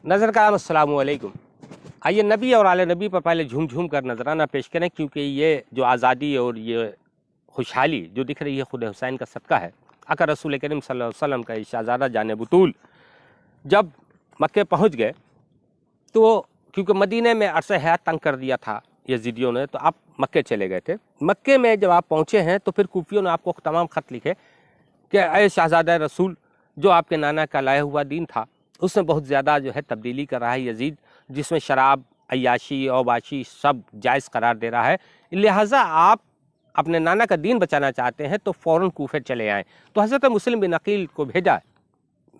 नज़र का अस्सलाम वालेकुम। आइए नबी और आले नबी पर पहले झूम झूम कर नजराना पेश करें, क्योंकि ये जो आज़ादी और ये खुशहाली जो दिख रही है खुद हुसैन का सदका है। आका रसूल करीम सल्लल्लाहु अलैहि वसल्लम का शहज़ादा जान बतूल जब मक्के पहुँच गए तो क्योंकि मदीने में अरसे हयात तंग कर दिया था यजीदियों ने, तो आप मक्के चले गए थे। मक्के में जब आप पहुँचे हैं तो फिर कूफियों ने आपको तमाम ख़त लिखे कि ऐ शहज़ादा रसूल, जो आपके नाना का लाया हुआ दीन था उसमें बहुत ज़्यादा जो है तब्दीली कर रहा है यजीद, जिसमें शराब, अय्याशी, औबाशी सब जायज़ करार दे रहा है। लिहाजा आप अपने नाना का दीन बचाना चाहते हैं तो फ़ौरन कूफे चले आएँ। तो हज़रत मुस्लिम बिन अकील को भेजा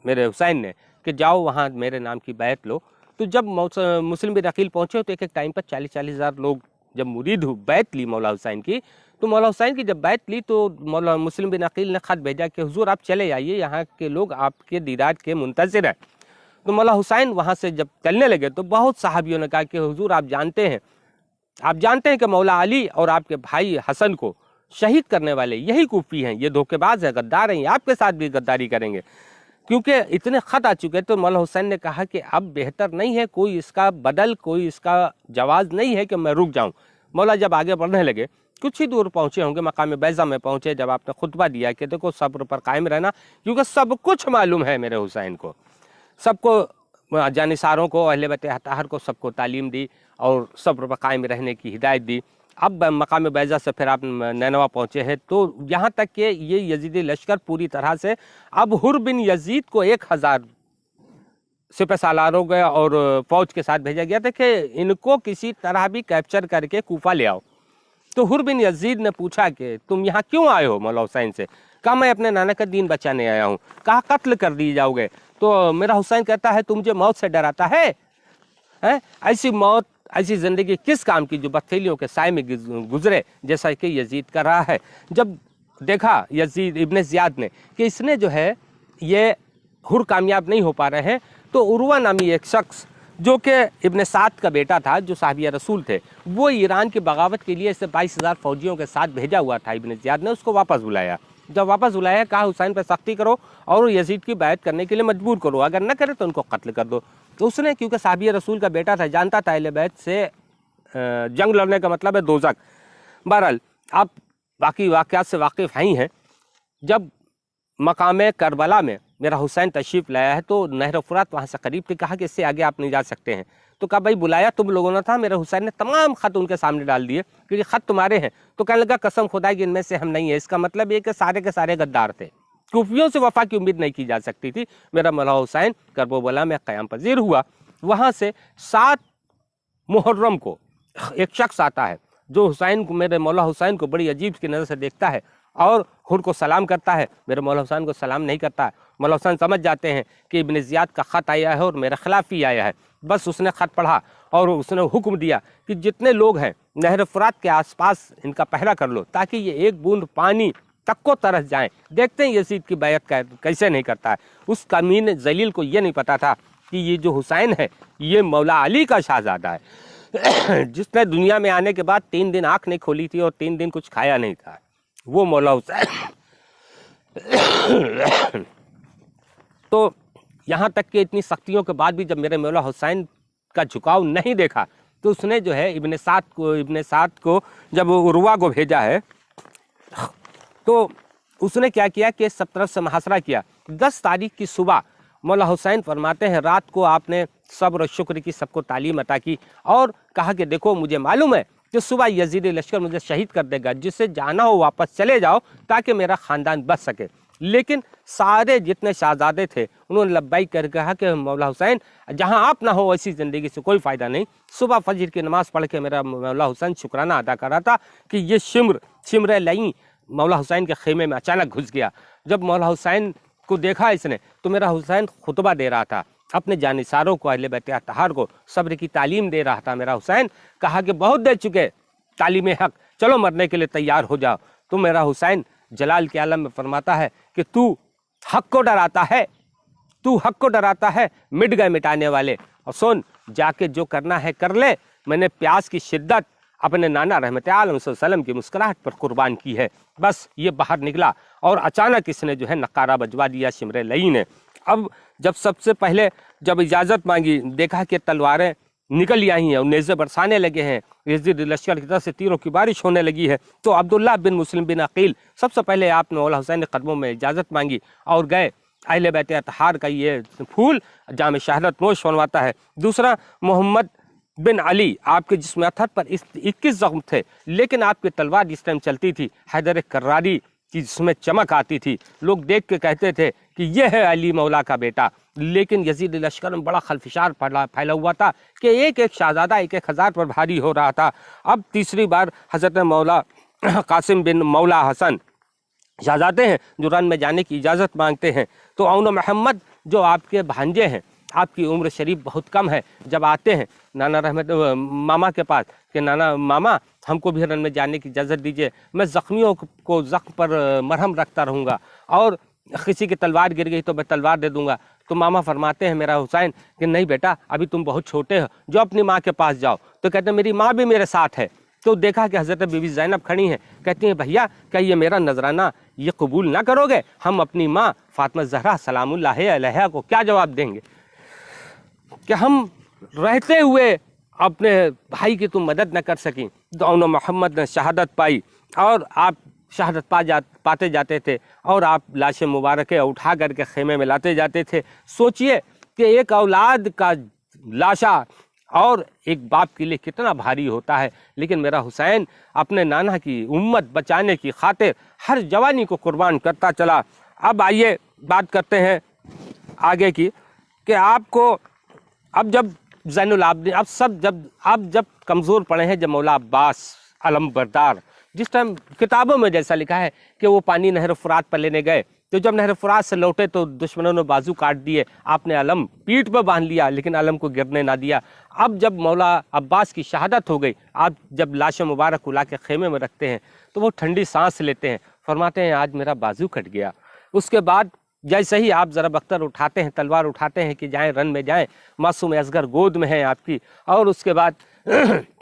मेरे हुसैन ने कि जाओ वहाँ मेरे नाम की बैत लो। तो जब मुस्लिम बिन अकील पहुँचे तो एक टाइम पर 40-40 हज़ार लोग जब मुरीद बैत ली मौला हुसैन की, तो मौला हुसैन की जब बैत ली तो मौला मुस्लिम बिन अकील ने ख़त भेजा कि हुजूर आप चले आइए, यहाँ के लोग आपके दीदार के मुंतज़िर हैं। तो मौला हुसैन वहाँ से जब चलने लगे तो बहुत सहाबियों ने कहा कि हुजूर आप जानते हैं कि मौला अली और आपके भाई हसन को शहीद करने वाले यही कूफी हैं, ये धोखेबाज हैं, गद्दार हैं, ये आपके साथ भी गद्दारी करेंगे। क्योंकि इतने ख़त आ चुके तो मौला हुसैन ने कहा कि अब बेहतर नहीं है, कोई इसका बदल, कोई इसका जवाज़ नहीं है कि मैं रुक जाऊँ। मौला जब आगे बढ़ने लगे, कुछ ही दूर पहुँचे होंगे, मकाम बैज़ा में पहुँचे, जब आपने खुतबा दिया कि देखो सब्र पर कायम रहना, क्योंकि सब कुछ मालूम है मेरे हुसैन को, सबको जानिसारों को, अहले बैत अताहर को सबको तालीम दी और सब्र पर कायम रहने की हिदायत दी। अब मकाम बैज़ा से फिर आप नैनवा पहुँचे हैं, तो यहाँ तक कि ये यजीदी लश्कर पूरी तरह से अब हुर बिन यजीद को 1000 सिपह सालारों के और फौज के साथ भेजा गया था कि इनको किसी तरह भी कैप्चर करके कूफा ले आओ। तो हुर बिन यजीद ने पूछा कि तुम यहाँ क्यों आए हो मौला हुसैन से? कहा मैं अपने नाना का दीन बचाने आया हूँ। कहा कत्ल कर दी जाओगे? तो मेरा हुसैन कहता है तुम मुझे मौत से डराता है? ऐसी मौत, ऐसी ज़िंदगी किस काम की जो बदफेलियों के साए में गुजरे, जैसा कि यजीद कर रहा है। जब देखा यजीद इब्ने ज़ियाद ने कि इसने जो है ये हुर कामयाब नहीं हो पा रहे हैं, तो उर्वा नामी एक शख्स जो कि इब्ने साद का बेटा था, जो साहबिया रसूल थे, वो ईरान की बगावत के लिए इसे 22,000 फौजियों के साथ भेजा हुआ था। इब्ने ज़ियाद ने उसको वापस बुलाया। जब वापस बुलाया कहा हुसैन पर सख्ती करो और यजीद की बैत करने के लिए मजबूर करो, अगर न करे तो उनको कत्ल कर दो। तो उसने, क्योंकि साहबिया रसूल का बेटा था, जानता था अहले बैत से जंग लड़ने का मतलब है दोज़ख। बहरहाल आप बाकी वाक़यात से वाकिफ़ ही हैं। जब मकाम करबला में मेरा हुसैन तशरीफ़ लाया है तो नहर फुरात वहाँ से करीब थी। कहा कि इससे आगे आप नहीं जा सकते हैं। तो कहा भाई बुलाया तुम लोगों ने था? मेरे हुसैन ने तमाम ख़त उनके सामने डाल दिए कि ये ख़त तुम्हारे हैं। तो कहने लगा कसम खुदा की इनमें से हम नहीं है। इसका मतलब ये कि सारे के सारे गद्दार थे, कूफियों से वफ़ा की उम्मीद नहीं की जा सकती थी। मेरा मौला हुसैन करबला में क़याम पज़ीर हुआ। वहाँ से 7 मुहर्रम को एक शख्स आता है जो हुसैन को, मेरे मौला हुसैन को बड़ी अजीब की नज़र से देखता है और हुर को सलाम करता है। मेरे मौला हुसैन को सलाम नहीं करता है। मौला हुसैन समझ जाते हैं कि इब्ने ज़ियाद का ख़त आया है और मेरे ख़िलाफ़ ही आया है। बस उसने ख़त पढ़ा और उसने हुक्म दिया कि जितने लोग हैं नहर फुरात के आसपास इनका पहरा कर लो, ताकि ये एक बूंद पानी तक को तरस जाएं। देखते हैं यजीद की बैत कैसे नहीं करता है। उस कमीने जलील को ये नहीं पता था कि ये जो हुसैन है ये मौला अली का शहज़ादा है, जिसने दुनिया में आने के बाद 3 दिन आँख नहीं खोली थी और 3 दिन कुछ खाया नहीं था। वो मौला हुसैन तो यहाँ तक कि इतनी सख्तियों के बाद भी जब मेरे मौला हुसैन का झुकाव नहीं देखा तो उसने जो है इब्ने साद को जब उर्वा को भेजा है तो उसने क्या किया कि सब तरफ से मुहासरा किया। 10 तारीख की सुबह मौला हुसैन फरमाते हैं रात को आपने सब्र और शुक्र की सबको तालीम अता की और कहा कि देखो मुझे मालूम है कि सुबह यजीदी लश्कर मुझे शहीद कर देगा, जिससे जाना हो वापस चले जाओ ताकि मेरा ख़ानदान बच सके। लेकिन सारे जितने शहजादे थे उन्होंने लब्बाइक कर कहा कि मौला हुसैन जहां आप ना हो ऐसी ज़िंदगी से कोई फ़ायदा नहीं। सुबह फजर की नमाज़ पढ़ के मेरा मौला हुसैन शुक्राना अदा कर रहा था कि ये शिमर लई मौला हुसैन के खेमे में अचानक घुस गया। जब मौला हुसैन को देखा इसने तो मेरा हुसैन खुतबा दे रहा था, अपने जानिसारों को, अहले बैत अताहर को सब्र की तालीम दे रहा था। मेरा हुसैन कहा कि बहुत दे चुके तालीम हक, चलो मरने के लिए तैयार हो जाओ। तो मेरा हुसैन जलाल के आलम में फरमाता है कि तू हक को डराता है, तू हक को डराता है, मिट गए मिटाने वाले। और सुन, जाके जो करना है कर ले। मैंने प्यास की शिद्दत अपने नाना रहमत आलम सल्लल्लाहु की मुस्कुराहट पर कुर्बान की है। बस ये बाहर निकला और अचानक इसने जो है नकारा बजवा दिया शिमरे लई ने। अब جب سب سے پہلے جب اجازت مانگی، دیکھا کہ تلواریں نکل آئی ہیں اور نیزے برسانے لگے ہیں، یزید لشکر کی طرف سے تیروں کی بارش ہونے لگی ہے، تو عبداللہ بن مسلم بن عقیل سب سے پہلے آپ نے مولا حسین کے قدموں میں اجازت مانگی اور گئے۔ اہل بیت اطہار کا یہ پھول جام شہادت نوش فرماتا ہے۔ دوسرا، محمد بن علی، آپ کے جسم اطہر پر 21 زخم تھے، لیکن آپ کی تلوار جس ٹائم چلتی تھی حیدر کراری کی جس میں چمک آتی تھی، لوگ دیکھ کے کہتے تھے کہ یہ ہے علی مولا کا بیٹا۔ لیکن یزید لشکر میں بڑا خلفشار پھیلا ہوا تھا کہ ایک ایک شہزادہ 1,000 پر بھاری ہو رہا تھا۔ اب تیسری بار حضرت مولا قاسم بن مولا حسن شہزادے ہیں جو رن میں جانے کی اجازت مانگتے ہیں، تو اون محمد جو آپ کے بھانجے ہیں، آپ کی عمر شریف بہت کم ہے، جب آتے ہیں نانا رحمت ماما کے پاس کہ نانا ماما ہم کو بھی رن میں جانے کی اجازت دیجیے، میں زخمیوں کو زخم پر مرہم رکھتا رہوں گا، اور کسی کی تلوار گر گئی تو میں تلوار دے دوں گا۔ تو ماما فرماتے ہیں میرا حسین کہ نہیں بیٹا، ابھی تم بہت چھوٹے ہو، جو اپنی ماں کے پاس جاؤ۔ تو کہتے ہیں میری ماں بھی میرے ساتھ ہے۔ تو دیکھا کہ حضرت بی بی زینب کھڑی ہیں، کہتی ہیں بھیا کیا یہ میرا نذرانہ یہ قبول نہ کرو گے؟ ہم اپنی ماں فاطمہ زہرا سلام اللہ علیہا کو کیا جواب دیں گے کہ ہم رہتے ہوئے اپنے بھائی کی تم مدد نہ کر سکیں؟ تو اون محمد نے شہادت پائی، اور آپ شہادت پاتے جاتے تھے، اور آپ لاش مبارکہ اٹھا کر کے خیمے میں لاتے جاتے تھے۔ سوچئے کہ ایک اولاد کا لاشا اور ایک باپ کے لیے کتنا بھاری ہوتا ہے، لیکن میرا حسین اپنے نانا کی امت بچانے کی خاطر ہر جوانی کو قربان کرتا چلا۔ اب آئیے بات کرتے ہیں آگے کی کہ آپ کو اب جب زین العابدین اب جب کمزور پڑے ہیں، جب مولا عباس علم بردار جس ٹائم کتابوں میں جیسا لکھا ہے کہ وہ پانی نہر فرات پر لینے گئے، تو جب نہر فرات سے لوٹے تو دشمنوں نے بازو کاٹ دیے، آپ نے علم پیٹھ پہ باندھ لیا لیکن علم کو گرنے نہ دیا۔ اب جب مولا عباس کی شہادت ہو گئی، آپ جب لاش مبارک الا کے خیمے میں رکھتے ہیں تو وہ ٹھنڈی سانس لیتے ہیں، فرماتے ہیں آج میرا بازو کٹ گیا۔ اس کے بعد جیسے ہی آپ ضرب اختر اٹھاتے ہیں، تلوار اٹھاتے ہیں کہ جائیں رن میں جائیں، معصوم اصغر گود میں ہیں آپ کی، اور اس کے بعد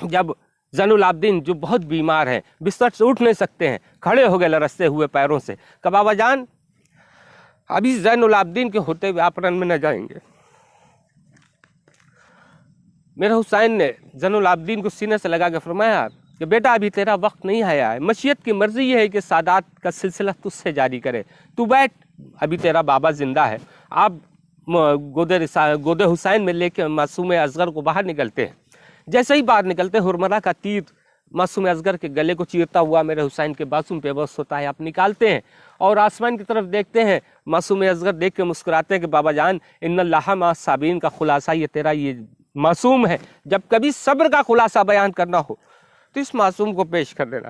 جب زین العابدین جو بہت بیمار ہیں، بستر سے اٹھ نہیں سکتے ہیں، کھڑے ہو گئے لرزتے ہوئے پیروں سے، کہ بابا جان ابھی زین العابدین کے ہوتے ہوئے آپ رن میں نہ جائیں گے۔ میرے حسین نے زین العابدین کو سینے سے لگا کے فرمایا کہ بیٹا ابھی تیرا وقت نہیں آیا ہے، مشیت کی مرضی یہ ہے کہ سادات کا سلسلہ تجھ سے جاری کرے، تو بیٹھ، ابھی تیرا بابا زندہ ہے۔ آپ گود حسین میں لے کے معصوم اصغر کو باہر نکلتے ہیں۔ جیسے ہی باہر نکلتے ہیں، ہرمرا کا تیر معصوم اصغر کے گلے کو چیرتا ہوا میرے حسین کے بازو پہ بس ہوتا ہے، آپ نکالتے ہیں اور آسمان کی طرف دیکھتے ہیں۔ معصوم اصغر دیکھ کے مسکراتے ہیں کہ بابا جان ان اللہ مع الصابرین کا خلاصہ یہ تیرا یہ معصوم ہے، جب کبھی صبر کا خلاصہ بیان کرنا ہو تو اس معصوم کو پیش کر دینا۔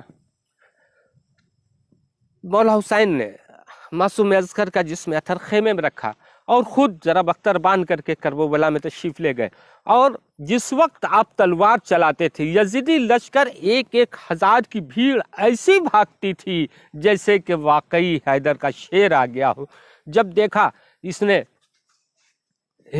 مولا حسین نے معصوم اصغر کا جسم اطہر خیمے میں رکھا اور خود ضرب اختر باندھ کر کے کربلا میں تشریف لے گئے، اور جس وقت آپ تلوار چلاتے تھے یزیدی لشکر 1,000 کی بھیڑ ایسی بھاگتی تھی جیسے کہ واقعی حیدر کا شیر آ گیا ہو۔ جب دیکھا اس نے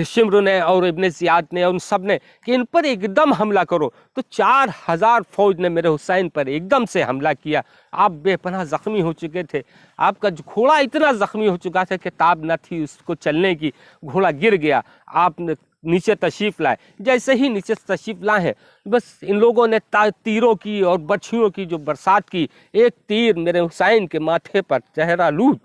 شمر نے اور ابن زیاد نے اور ان سب نے کہ ان پر ایک دم حملہ کرو، تو 4,000 فوج نے میرے حسین پر ایک دم سے حملہ کیا۔ آپ بے پناہ زخمی ہو چکے تھے، آپ کا گھوڑا اتنا زخمی ہو چکا تھا کہ تاب نہ تھی اس کو چلنے کی، گھوڑا گر گیا۔ آپ نے نیچے تشریف لائے، جیسے ہی نیچے تشریف لائے ہیں بس ان لوگوں نے تیروں کی اور برچھیوں کی جو برسات کی، ایک تیر میرے حسین کے ماتھے پر چہرہ لود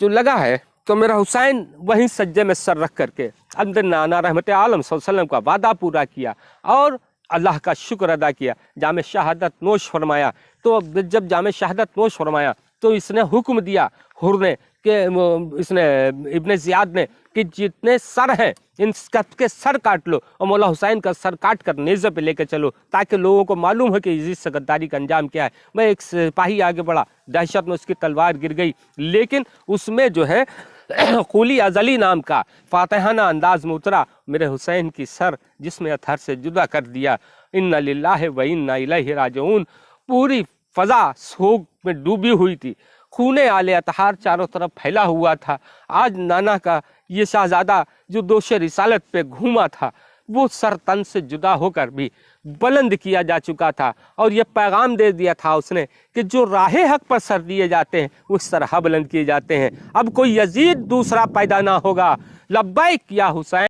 جو لگا ہے، تو میرا حسین وہیں سجدے میں سر رکھ کر کے اندر نانا رحمت عالم صلی اللہ علیہ وسلم کا وعدہ پورا کیا اور اللہ کا شکر ادا کیا، جام شہادت نوش فرمایا۔ تو جب جام شہادت نوش فرمایا تو اس نے حکم دیا حر نے کہ اس نے ابن زیاد نے کہ جتنے سر ہیں ان سب کے سر کاٹ لو اور مولا حسین کا سر کاٹ کر نیزے پہ لے کے چلو، تاکہ لوگوں کو معلوم ہو کہ یزید سے غداری کا انجام کیا ہے۔ میں ایک سپاہی آگے بڑھا، دہشت میں اس کی تلوار گر گئی، لیکن اس میں جو ہے قولی ازلی نام کا فاتحانہ انداز میں اترا، میرے حسین کی سر جسم اطہر سے جدا کر دیا۔ انا للہ و انا الیہ راجعون۔ پوری فضا سوگ میں ڈوبی ہوئی تھی، خون آل اطہار چاروں طرف پھیلا ہوا تھا۔ آج نانا کا یہ شہزادہ جو دوش رسالت پہ گھوما تھا، وہ سر تن سے جدا ہو کر بھی بلند کیا جا چکا تھا، اور یہ پیغام دے دیا تھا اس نے کہ جو راہ حق پر سر دیے جاتے ہیں وہ اس طرح بلند کیے جاتے ہیں، اب کوئی یزید دوسرا پیدا نہ ہوگا۔ لبیک یا حسین۔